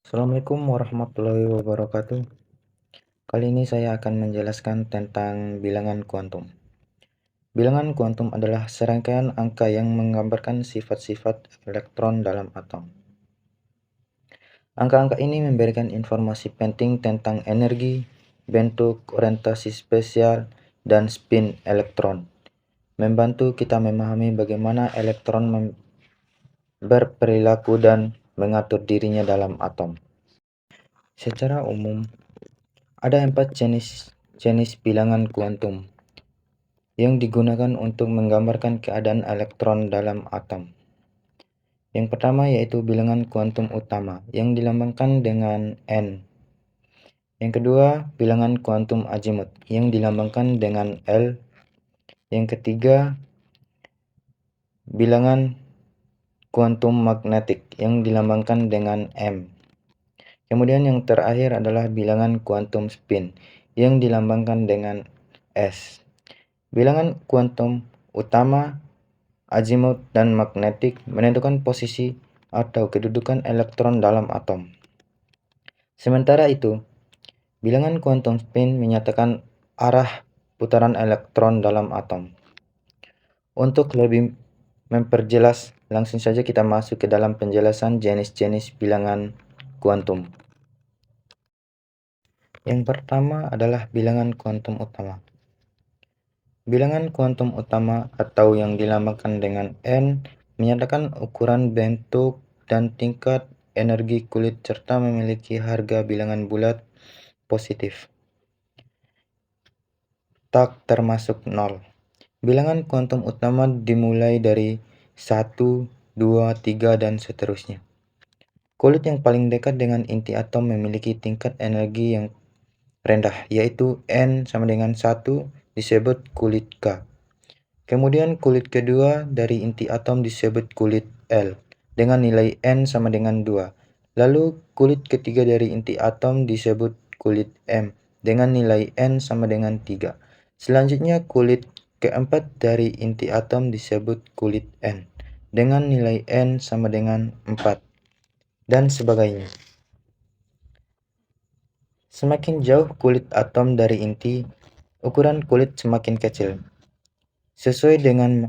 Assalamualaikum warahmatullahi wabarakatuh. Kali ini saya akan menjelaskan tentang bilangan kuantum. Bilangan kuantum adalah serangkaian angka yang menggambarkan sifat-sifat elektron dalam atom. Angka-angka ini memberikan informasi penting tentang energi, bentuk, orientasi spesial, dan spin elektron, membantu kita memahami bagaimana elektron berperilaku dan mengatur dirinya dalam atom. Secara umum, ada 4 jenis bilangan kuantum yang digunakan untuk menggambarkan keadaan elektron dalam atom. Yang pertama yaitu bilangan kuantum utama yang dilambangkan dengan N. Yang kedua, bilangan kuantum azimuth yang dilambangkan dengan L. Yang ketiga, bilangan kuantum magnetik yang dilambangkan dengan M. Kemudian yang terakhir adalah bilangan kuantum spin yang dilambangkan dengan S. Bilangan kuantum utama, azimuth, dan magnetik menentukan posisi atau kedudukan elektron dalam atom. Sementara itu, bilangan kuantum spin menyatakan arah putaran elektron dalam atom. Untuk lebih memperjelas, langsung saja kita masuk ke dalam penjelasan jenis-jenis bilangan kuantum. Yang pertama adalah bilangan kuantum utama. Bilangan kuantum utama atau yang dilambangkan dengan N menyatakan ukuran, bentuk, dan tingkat energi kulit serta memiliki harga bilangan bulat positif, tak termasuk nol. Bilangan kuantum utama dimulai dari 1, 2, 3, dan seterusnya. Kulit yang paling dekat dengan inti atom memiliki tingkat energi yang rendah, yaitu N sama dengan 1, disebut kulit K. Kemudian kulit kedua dari inti atom disebut kulit L dengan nilai N sama dengan 2. Lalu kulit ketiga dari inti atom disebut kulit M dengan nilai N sama dengan 3. Selanjutnya kulit keempat dari inti atom disebut kulit N dengan nilai N sama dengan 4 dan sebagainya. Semakin jauh kulit atom dari inti, ukuran kulit semakin kecil. Sesuai dengan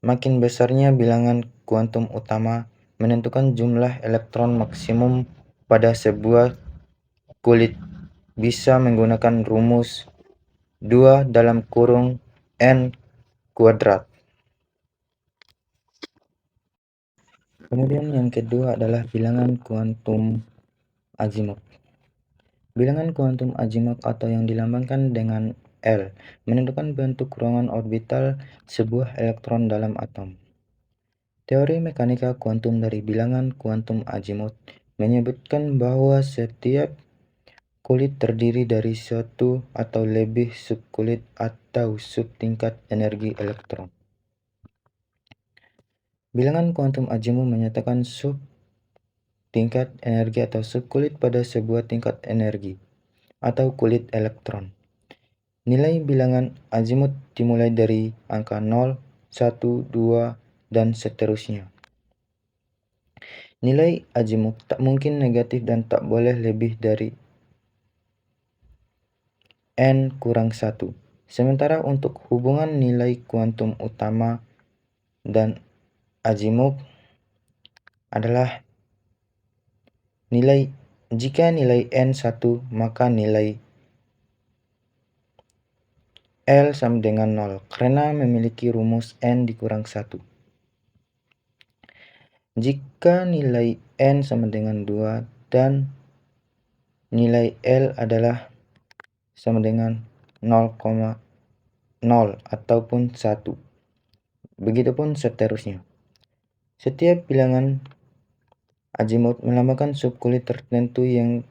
makin besarnya bilangan kuantum utama menentukan jumlah elektron maksimum pada sebuah kulit bisa menggunakan rumus 2 N². Kemudian yang kedua adalah bilangan kuantum azimuth. Bilangan kuantum azimuth atau yang dilambangkan dengan L menentukan bentuk ruangan orbital sebuah elektron dalam atom. Teori mekanika kuantum dari bilangan kuantum azimuth menyebutkan bahwa setiap kulit terdiri dari satu atau lebih subkulit atau subtingkat energi elektron. Bilangan kuantum azimuth menyatakan subtingkat energi atau subkulit pada sebuah tingkat energi atau kulit elektron. Nilai bilangan azimuth dimulai dari angka 0, 1, 2, dan seterusnya. Nilai azimuth tak mungkin negatif dan tak boleh lebih dari N-1. Sementara untuk hubungan nilai kuantum utama dan azimuth adalah jika nilai N1 maka nilai L sama dengan 0 karena memiliki rumus N dikurang 1. Jika nilai N sama dengan 2 dan nilai L adalah sama dengan 0,0 ataupun 1. Begitupun seterusnya. Setiap bilangan azimuth melambangkan subkulit tertentu yang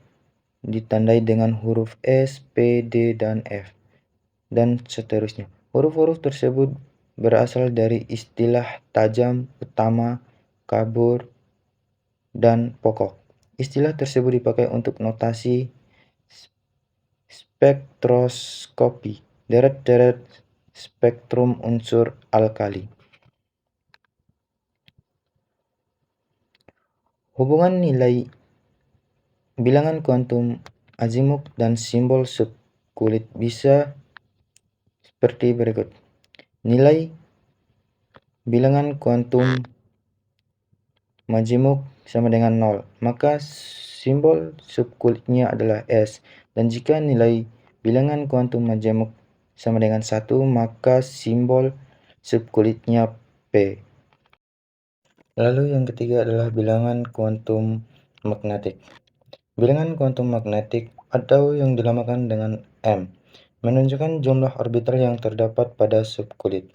ditandai dengan huruf S, P, D, dan F, dan seterusnya. Huruf-huruf tersebut berasal dari istilah tajam, utama, kabur, dan pokok. Istilah tersebut dipakai untuk notasi spektroskopi, deret-deret spektrum unsur alkali. Hubungan nilai bilangan kuantum azimut dan simbol subkulit bisa seperti berikut. Nilai bilangan kuantum majemuk sama dengan 0, maka simbol subkulitnya adalah S. Dan jika nilai bilangan kuantum majemuk sama dengan 1, maka simbol subkulitnya P. Lalu yang ketiga adalah bilangan kuantum magnetik. Bilangan kuantum magnetik atau yang dinamakan dengan M menunjukkan jumlah orbital yang terdapat pada subkulit.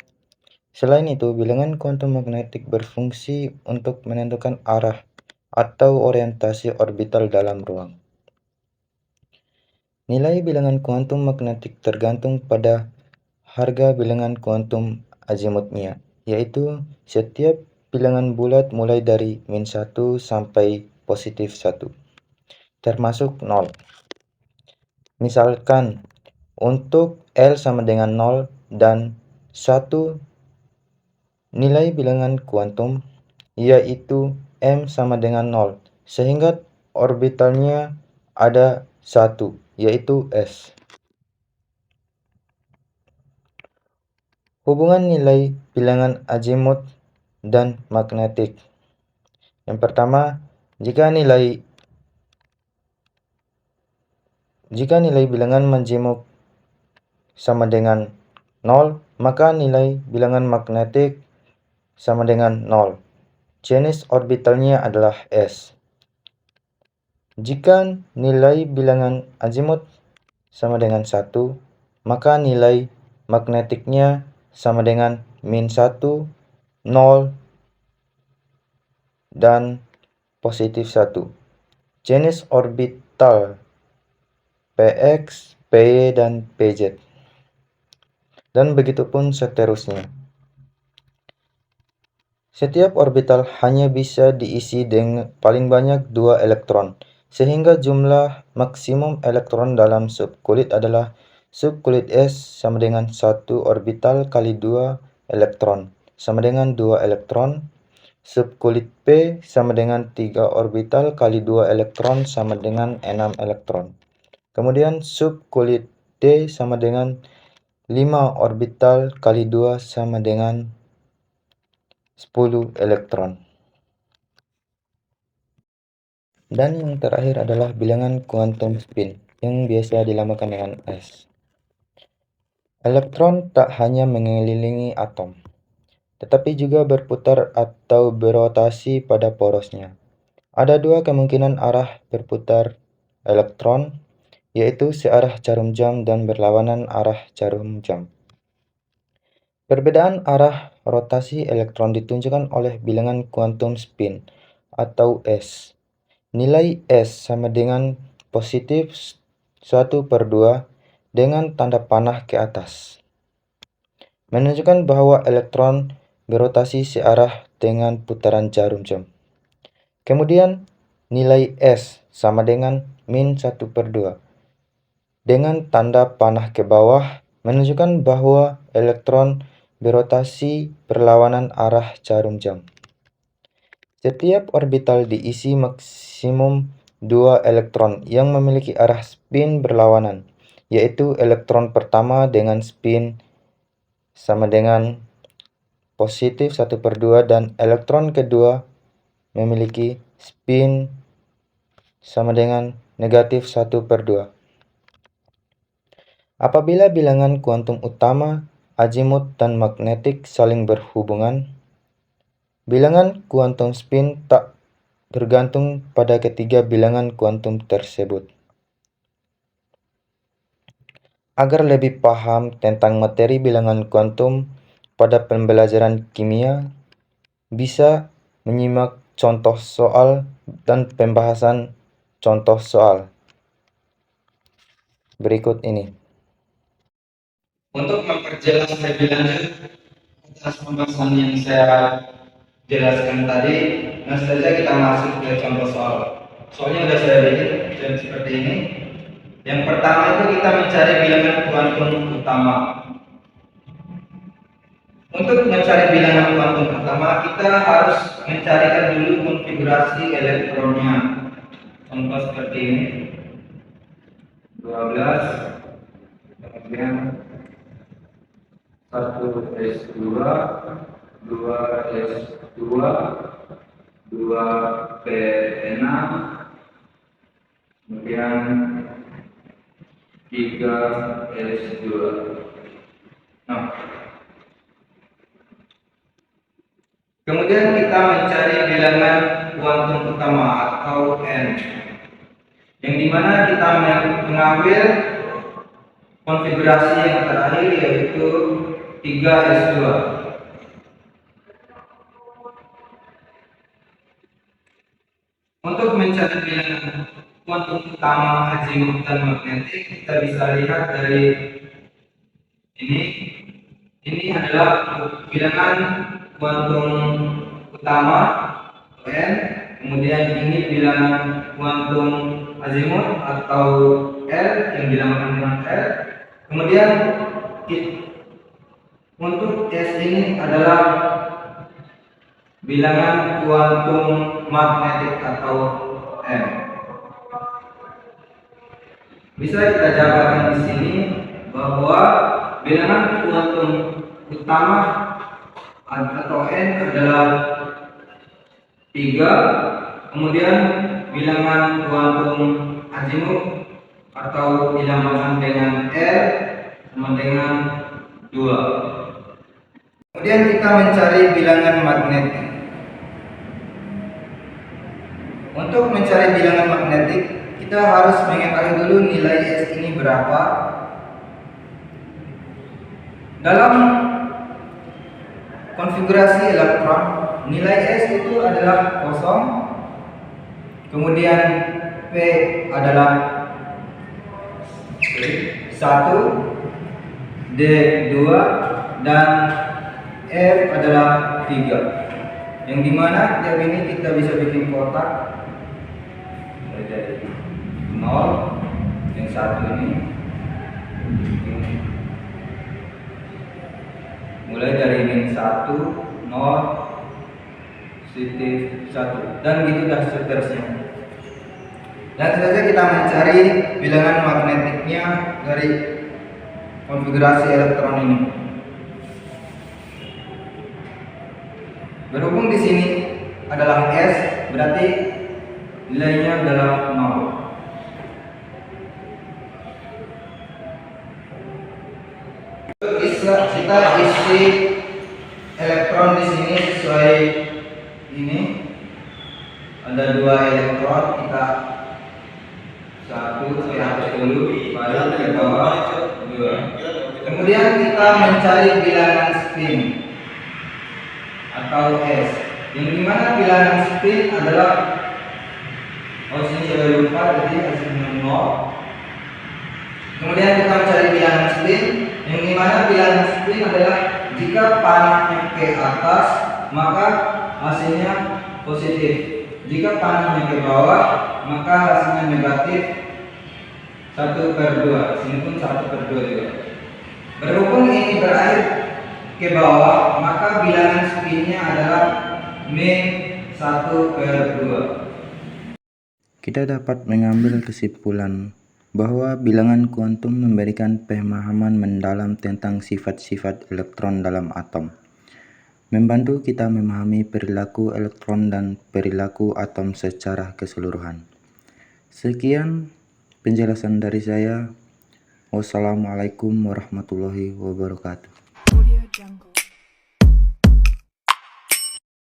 Selain itu, bilangan kuantum magnetik berfungsi untuk menentukan arah atau orientasi orbital dalam ruang. Nilai bilangan kuantum magnetik tergantung pada harga bilangan kuantum azimutnya, yaitu setiap bilangan bulat mulai dari -1 sampai +1, termasuk 0. Misalkan, untuk L sama dengan 0 dan 1, nilai bilangan kuantum yaitu M sama dengan 0, sehingga orbitalnya ada 1, yaitu S. Hubungan nilai bilangan azimut dan magnetik. Yang pertama, jika nilai bilangan majemuk sama dengan 0, maka nilai bilangan magnetik sama dengan 0. Jenis orbitalnya adalah S. Jika nilai bilangan azimut sama dengan 1, maka nilai magnetiknya sama dengan -1, 0, dan +1. Jenis orbital Px, Py, dan Pz. Dan begitupun seterusnya. Setiap orbital hanya bisa diisi dengan paling banyak 2 elektron, sehingga jumlah maksimum elektron dalam subkulit adalah subkulit S sama dengan 1 orbital kali 2 elektron, sama dengan 2 elektron. Subkulit P sama dengan 3 orbital kali 2 elektron sama dengan 6 elektron. Kemudian subkulit D sama dengan 5 orbital kali 2 sama dengan 10 elektron. Dan yang terakhir adalah bilangan kuantum spin yang biasa dinamakan dengan S. Elektron tak hanya mengelilingi atom, tetapi juga berputar atau berotasi pada porosnya. Ada 2 kemungkinan arah berputar elektron, yaitu searah jarum jam dan berlawanan arah jarum jam. Perbedaan arah rotasi elektron ditunjukkan oleh bilangan kuantum spin atau S. Nilai S sama dengan +1/2 dengan tanda panah ke atas, menunjukkan bahwa elektron berotasi searah dengan putaran jarum jam. Kemudian, nilai S sama dengan -1/2 dengan tanda panah ke bawah, menunjukkan bahwa elektron berotasi berlawanan arah jarum jam. Setiap orbital diisi maksimum 2 elektron yang memiliki arah spin berlawanan, yaitu elektron pertama dengan spin sama dengan +1/2 dan elektron kedua memiliki spin sama dengan -1/2. Apabila bilangan kuantum utama, azimut, dan magnetik saling berhubungan, bilangan kuantum spin tak bergantung pada ketiga bilangan kuantum tersebut. Agar lebih paham tentang materi bilangan kuantum pada pembelajaran kimia, bisa menyimak contoh soal dan pembahasan contoh soal berikut ini. Untuk memperjelas lebih lanjut atas pembahasan yang saya jelaskan tadi, langsung saja kita masuk ke contoh soal. Soalnya sudah saya bikin dan seperti ini. Yang pertama itu kita mencari bilangan kuantum utama. Untuk mencari bilangan kuantum utama, kita harus mencarikan dulu konfigurasi elektronnya. contoh seperti ini 12, kemudian 1S2, 2S2, 2P6, kemudian 3S2. Nah, kemudian kita mencari bilangan kuantum utama atau N, yang dimana kita mengambil konfigurasi yang terakhir yaitu 3S2. Untuk mencari bilangan kuantum utama azimut dan magnetik, kita bisa lihat dari ini. Ini adalah bilangan kuantum utama N, kemudian ini bilangan kuantum azimut atau L yang dinamakan dengan L. Kemudian untuk S ini adalah bilangan kuantum magnetik atau M. Bisa kita jabarkan di sini bahwa bilangan kuantum utama atau N adalah 3, kemudian bilangan kuantum azimut atau dinamakan dengan R sama dengan 2. Kemudian kita mencari bilangan magnetik. Untuk mencari bilangan magnetik, kita harus mengetahui dulu nilai S ini berapa. Dalam konfigurasi elektron, nilai S itu adalah 0, kemudian P adalah 1, D 2, dan F adalah 3. Yang dimana tiap ini kita bisa bikin kotak mulai dari 0, yang 1 ini mulai dari min 1, 0, positif 1, dan gitu dah seterusnya. Dan saja kita mencari bilangan magnetiknya dari konfigurasi elektron ini. Berhubung di sini adalah S, berarti nilainya adalah 0. Kita isi elektron di sini sesuai ini. Ada 2 elektron, kita 1 ke atas dulu, baru ke bawah 2. Kemudian kita mencari bilangan spin atau S, yang dimana bilangan spin adalah sini saya lupa, jadi hasilnya 0. Kemudian kita mencari bilangan spin, yang dimana bilangan spin adalah jika panahnya ke atas maka hasilnya positif, jika panahnya ke bawah maka hasilnya negatif 1/2. Sini pun 1/2 juga. Berhubung ini berakhir ke bawah, maka bilangan spinnya adalah min 1/2. Kita dapat mengambil kesimpulan bahwa bilangan kuantum memberikan pemahaman mendalam tentang sifat-sifat elektron dalam atom, membantu kita memahami perilaku elektron dan perilaku atom secara keseluruhan. Sekian penjelasan dari saya. Wassalamualaikum warahmatullahi wabarakatuh.